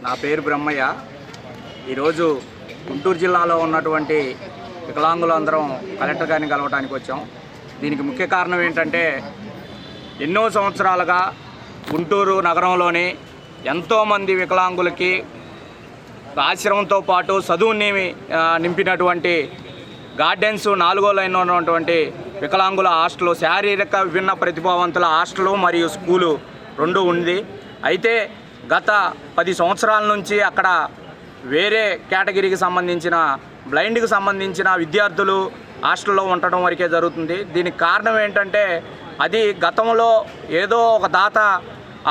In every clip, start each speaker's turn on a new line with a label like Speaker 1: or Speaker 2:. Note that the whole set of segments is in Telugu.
Speaker 1: నా పేరు బ్రహ్మయ్య. ఈరోజు గుంటూరు జిల్లాలో ఉన్నటువంటి వికలాంగులందరం కలెక్టర్ గారిని కలవడానికి వచ్చాం. దీనికి ముఖ్య కారణం ఏంటంటే, ఎన్నో సంవత్సరాలుగా గుంటూరు నగరంలోని ఎంతోమంది వికలాంగులకి ఆశ్రమంతో పాటు చదువుని నింపినటువంటి గార్డెన్స్ 4వ లైన్లో ఉన్నటువంటి వికలాంగుల హాస్టల్, శారీరక విభిన్న ప్రతిభావంతుల హాస్టలు మరియు స్కూలు 2 ఉంది. అయితే గత 10 సంవత్సరాల నుంచి అక్కడ వేరే కేటగిరీకి సంబంధించిన బ్లైండ్కి సంబంధించిన విద్యార్థులు హాస్టల్లో ఉండటం వరకే జరుగుతుంది. దీనికి కారణం ఏంటంటే, అది గతంలో ఏదో ఒక దాత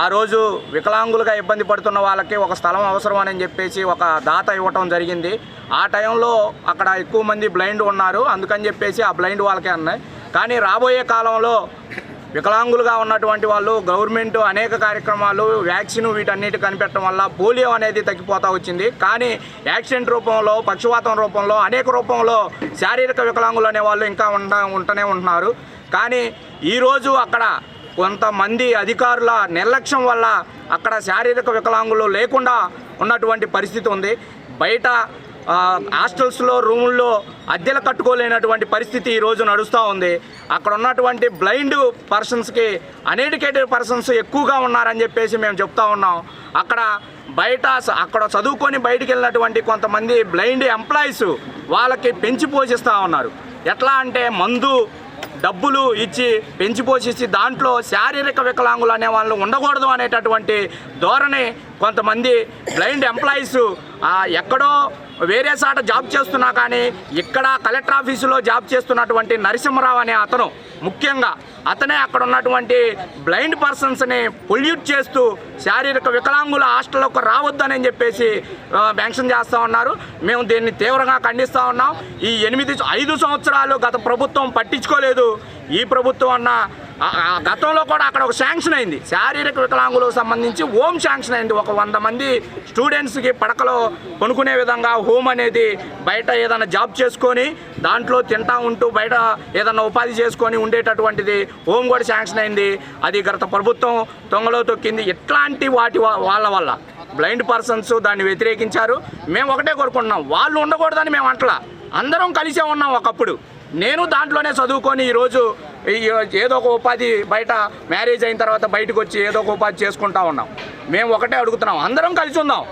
Speaker 1: ఆ రోజు వికలాంగులుగా ఇబ్బంది పడుతున్న వాళ్ళకి ఒక స్థలం అవసరం అని చెప్పేసి ఒక దాత ఇవ్వటం జరిగింది. ఆ టైంలో అక్కడ ఎక్కువ మంది బ్లైండ్ ఉన్నారు, అందుకని చెప్పేసి ఆ బ్లైండ్ వాళ్ళకే అన్నాయి. కానీ రాబోయే కాలంలో వికలాంగులుగా ఉన్నటువంటి వాళ్ళు గవర్నమెంట్ అనేక కార్యక్రమాలు, వ్యాక్సిన్ వీటన్నిటి కనిపెట్టడం వల్ల పోలియో అనేది తగ్గిపోతూ వచ్చింది. కానీ యాక్సిడెంట్ రూపంలో, పక్షవాతం రూపంలో, అనేక రూపంలో శారీరక వికలాంగులు అనేవాళ్ళు ఇంకా ఉంటూనే ఉంటున్నారు. కానీ ఈరోజు అక్కడ కొంతమంది అధికారుల నిర్లక్ష్యం వల్ల అక్కడ శారీరక వికలాంగులు లేకుండా ఉన్నటువంటి పరిస్థితి ఉంది. బయట హాస్టల్స్లో రూముల్లో అద్దెలు కట్టుకోలేనటువంటి పరిస్థితి ఈరోజు నడుస్తూ ఉంది. అక్కడ ఉన్నటువంటి బ్లైండ్ పర్సన్స్కి అన్ఎడ్యుకేటెడ్ పర్సన్స్ ఎక్కువగా ఉన్నారని చెప్పేసి మేము చెప్తా ఉన్నాం. అక్కడ చదువుకొని బయటికి వెళ్ళినటువంటి కొంతమంది బ్లైండ్ ఎంప్లాయీస్ వాళ్ళకి పెంచి పోషిస్తూ ఉన్నారు. ఎట్లా అంటే, మందు డబ్బులు ఇచ్చి పెంచి పోషించి దాంట్లో శారీరక వికలాంగులు అనే వాళ్ళు ఉండకూడదు అనేటటువంటి ధోరణి కొంతమంది బ్లైండ్ ఎంప్లాయీస్ ఎక్కడో వేరే సాట జాబ్ చేస్తున్నా కానీ ఇక్కడ కలెక్టర్ ఆఫీసులో జాబ్ చేస్తున్నటువంటి నరసింహరావు అనే అతను, ముఖ్యంగా అతనే అక్కడ ఉన్నటువంటి బ్లైండ్ పర్సన్స్ని పొల్యూట్ చేస్తూ శారీరక వికలాంగుల హాస్టల్లోకి రావద్దని చెప్పేసి మెన్షన్ చేస్తూ ఉన్నారు. మేము దీన్ని తీవ్రంగా ఖండిస్తూ ఉన్నాం. ఈ 5 సంవత్సరాలు గత ప్రభుత్వం పట్టించుకోలేదు. ఈ ప్రభుత్వం గతంలో కూడా అక్కడ ఒక శాంక్షన్ అయింది, శారీరక వికలాంగులకు సంబంధించి హోమ్ శాంక్షన్ అయింది. ఒక 100 మంది స్టూడెంట్స్కి పడకలో కొనుక్కునే విధంగా హోమ్ అనేది, బయట ఏదైనా జాబ్ చేసుకొని దాంట్లో తింటా ఉంటూ బయట ఏదైనా ఉపాధి చేసుకొని ఉండేటటువంటిది హోమ్ కూడా శాంక్షన్ అయింది. అది గత ప్రభుత్వం తొంగలో తొక్కింది. ఇట్లాంటి వాళ్ళ వల్ల బ్లైండ్ పర్సన్స్ దాన్ని వ్యతిరేకించారు. మేము ఒకటే కోరుకుంటున్నాం, వాళ్ళు ఉండకూడదని మేము అంటలా, అందరం కలిసే ఉన్నాం. ఒకప్పుడు నేను దాంట్లోనే చదువుకొని ఈరోజు ఏదో ఒక ఉపాధి, బయట మ్యారేజ్ అయిన తర్వాత బయటకు వచ్చి ఏదో ఒక ఉపాధి చేసుకుంటా ఉన్నాం. మేము ఒకటే అడుగుతున్నాం, అందరం కలిసి ఉందాం.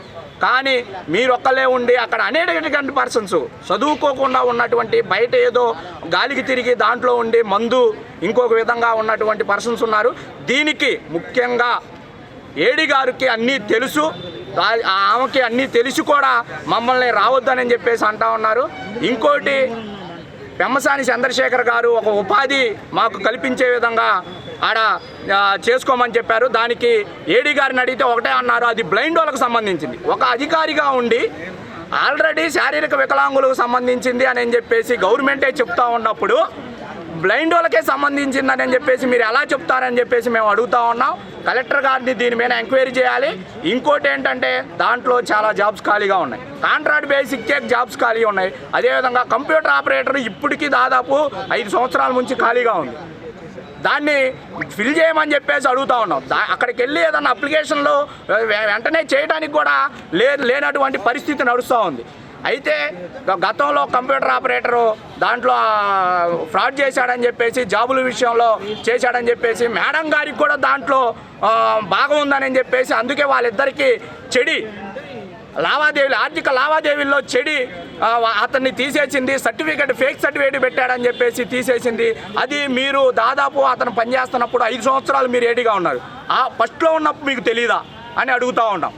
Speaker 1: కానీ మీరు ఒక్కలే ఉండి అక్కడ అనేక పర్సన్స్ చదువుకోకుండా ఉన్నటువంటి, బయట ఏదో గాలికి తిరిగి దాంట్లో ఉండి మందు ఇంకొక విధంగా ఉన్నటువంటి పర్సన్స్ ఉన్నారు. దీనికి ముఖ్యంగా ఏడీ గారికి అన్నీ తెలుసు, ఆమెకి అన్నీ తెలిసి కూడా మమ్మల్ని రావద్దని చెప్పేసి అంటా ఉన్నారు. ఇంకోటి, పెమ్మసాని చంద్రశేఖర్ గారు ఒక ఉపాధి మాకు కల్పించే విధంగా ఆడ చేసుకోమని చెప్పారు. దానికి ఏడీ గారిని అడిగితే ఒకటే అన్నారు, అది బ్లైండ్ వాళ్ళకి సంబంధించింది. ఒక అధికారిగా ఉండి ఆల్రెడీ శారీరక వికలాంగులకు సంబంధించింది అని చెప్పేసి గవర్నమెంటే చెప్తా ఉన్నప్పుడు బ్లైండ్ వాళ్ళకే సంబంధించిందని చెప్పేసి మీరు ఎలా చెప్తారని చెప్పేసి మేము అడుగుతా ఉన్నాం. కలెక్టర్ గారిని దీని మీద ఎంక్వైరీ చేయాలి. ఇంకోటి ఏంటంటే, దాంట్లో చాలా జాబ్స్ ఖాళీగా ఉన్నాయి, కాంట్రాక్ట్ బేసిక్ జాబ్స్ ఖాళీగా ఉన్నాయి. అదేవిధంగా కంప్యూటర్ ఆపరేటర్ ఇప్పటికీ దాదాపు 5 సంవత్సరాల నుంచి ఖాళీగా ఉంది. దాన్ని ఫిల్ చేయమని చెప్పేసి అడుగుతూ ఉన్నాం. అక్కడికి వెళ్ళి ఏదన్నా అప్లికేషన్లో వెంటనే చేయడానికి కూడా లేనటువంటి పరిస్థితి నడుస్తూ ఉంది. అయితే గతంలో కంప్యూటర్ ఆపరేటరు దాంట్లో ఫ్రాడ్ చేశాడని చెప్పేసి, జాబుల విషయంలో చేశాడని చెప్పేసి మేడం గారికి కూడా దాంట్లో భాగం ఉందని చెప్పేసి, అందుకే వాళ్ళిద్దరికీ ఆర్థిక లావాదేవీల్లో అతన్ని తీసేసింది. ఫేక్ సర్టిఫికేట్ పెట్టాడని చెప్పేసి తీసేసింది. అది మీరు దాదాపు అతను పనిచేస్తున్నప్పుడు 5 సంవత్సరాలు మీరు ఏడీగా ఉన్నారు, ఫస్ట్లో ఉన్నప్పుడు మీకు తెలీదా అని అడుగుతూ ఉంటాం.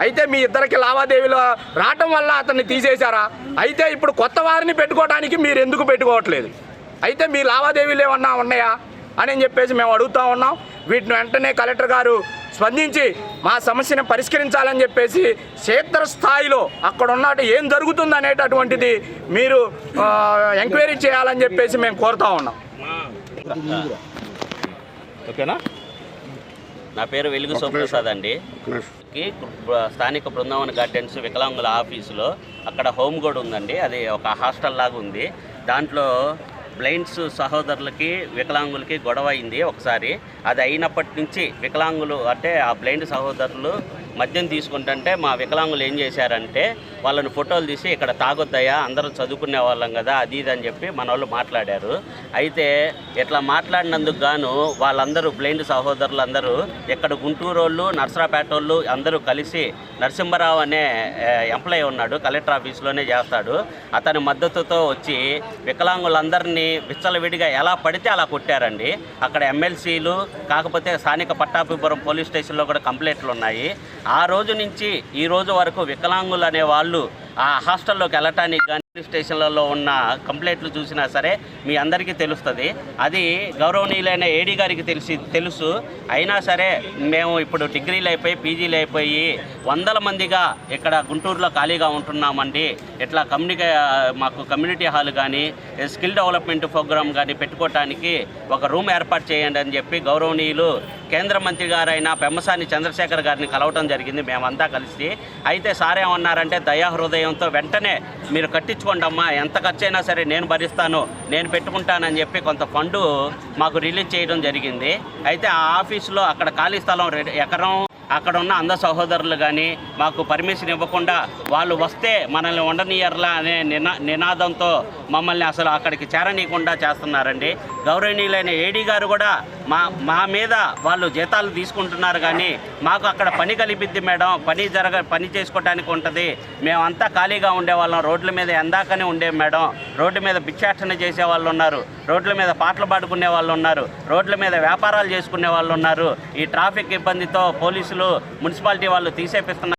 Speaker 1: అయితే మీ ఇద్దరికి లావాదేవీలు రావటం వల్ల అతన్ని తీసేశారా? అయితే ఇప్పుడు కొత్త వారిని పెట్టుకోవడానికి మీరు ఎందుకు పెట్టుకోవట్లేదు? అయితే మీ లావాదేవీలు ఏమన్నా ఉన్నాయా అని చెప్పేసి మేము అడుగుతూ ఉన్నాం. వీటిని వెంటనే కలెక్టర్ గారు స్పందించి మా సమస్యను పరిష్కరించాలని చెప్పేసి క్షేత్రస్థాయిలో అక్కడ ఉన్నట్టు ఏం జరుగుతుంది అనేటటువంటిది మీరు ఎంక్వైరీ చేయాలని చెప్పేసి మేము కోరుతూ ఉన్నాం.
Speaker 2: ఓకేనా?
Speaker 3: నా పేరు వెలుగు సోమప్రసాద్ అండి. స్థానిక బృందావన గార్డెన్స్ వికలాంగుల ఆఫీసులో అక్కడ హోమ్ కూడా ఉందండి. అది ఒక హాస్టల్ లాగా ఉంది. దాంట్లో బ్లైండ్స్ సహోదరులకి వికలాంగులకి గొడవ అయింది ఒకసారి. అది అయినప్పటి నుంచి వికలాంగులు అంటే ఆ బ్లైండ్ సహోదరులు మద్యం తీసుకుంటుంటే మా వికలాంగులు ఏం చేశారంటే వాళ్ళని ఫోటోలు తీసి ఇక్కడ తాగొద్దయ్యా, అందరూ చదువుకునే వాళ్ళం కదా అది ఇది అని చెప్పి మన వాళ్ళు మాట్లాడారు. అయితే ఇట్లా మాట్లాడినందుకు గాను వాళ్ళందరూ బ్లైండ్ సహోదరులందరూ ఇక్కడ గుంటూరు వాళ్ళు, నర్సరాపేట వాళ్ళు అందరూ కలిసి నరసింహరావు అనే ఎంప్లాయీ ఉన్నాడు, కలెక్టర్ ఆఫీస్లోనే చేస్తాడు. అతని మద్దతుతో వచ్చి వికలాంగులందరినీ విచ్చలవిడిగా ఎలా పడితే అలా కొట్టారండి. అక్కడ ఎమ్మెల్సీలు, కాకపోతే స్థానిక పట్టాభిపురం పోలీస్ స్టేషన్లో కూడా కంప్లైంట్లు ఉన్నాయి. ఆ రోజు నుంచి ఈ రోజు వరకు వికలాంగులు అనే వాళ్ళు ఆ హాస్టల్లోకి వెళ్ళటానికి కానీ స్టేషన్లలో ఉన్న కంప్లైంట్లు చూసినా సరే మీ అందరికీ తెలుస్తుంది. అది గౌరవనీయులైన ఏడీ గారికి తెలుసు. అయినా సరే మేము ఇప్పుడు డిగ్రీలు అయిపోయి పీజీలు అయిపోయి వందల మందిగా ఇక్కడ గుంటూరులో ఖాళీగా ఉంటున్నామండి. ఇట్లా మాకు కమ్యూనిటీ హాల్ కానీ స్కిల్ డెవలప్మెంట్ ప్రోగ్రామ్ కానీ పెట్టుకోవటానికి ఒక రూమ్ ఏర్పాటు చేయండి అని చెప్పి గౌరవనీయులు కేంద్ర మంత్రి గారైన పెమ్మసాని చంద్రశేఖర్ గారిని కలవటం జరిగింది మేమంతా కలిసి. అయితే సార్ ఏమన్నారంటే దయాహృదయంతో వెంటనే మీరు కట్టించుకోండి అమ్మా, ఎంత ఖర్చు అయినా సరే నేను భరిస్తాను, నేను పెట్టుకుంటానని చెప్పి కొంత ఫండు మాకు రిలీజ్ చేయడం జరిగింది. అయితే ఆ ఆఫీసులో అక్కడ ఖాళీ స్థలం ఎకరం, అక్కడ ఉన్న అంధ సహోదరులు కానీ మాకు పర్మిషన్ ఇవ్వకుండా వాళ్ళు వస్తే మనల్ని ఉండనీయర్లా అనే నినాదంతో మమ్మల్ని అసలు అక్కడికి చేరనీయకుండా చేస్తున్నారండి. గౌరవనీయులైన ఏడీ గారు కూడా మా మీద వాళ్ళు జీతాలు తీసుకుంటున్నారు కానీ మాకు అక్కడ పని కల్పిద్ది మేడం, పని చేసుకోవడానికి ఉంటుంది, మేమంతా ఖాళీగా ఉండేవాళ్ళం, రోడ్ల మీద ఎందాకనే ఉండే మేడం, రోడ్డు మీద భిక్షాటన చేసే వాళ్ళు ఉన్నారు, రోడ్ల మీద పాటలు పాడుకునే వాళ్ళు ఉన్నారు, రోడ్ల మీద వ్యాపారాలు చేసుకునే వాళ్ళు ఉన్నారు. ఈ ట్రాఫిక్ ఇబ్బందితో పోలీసులు, మున్సిపాలిటీ వాళ్ళు తీసేపిస్తున్నారు.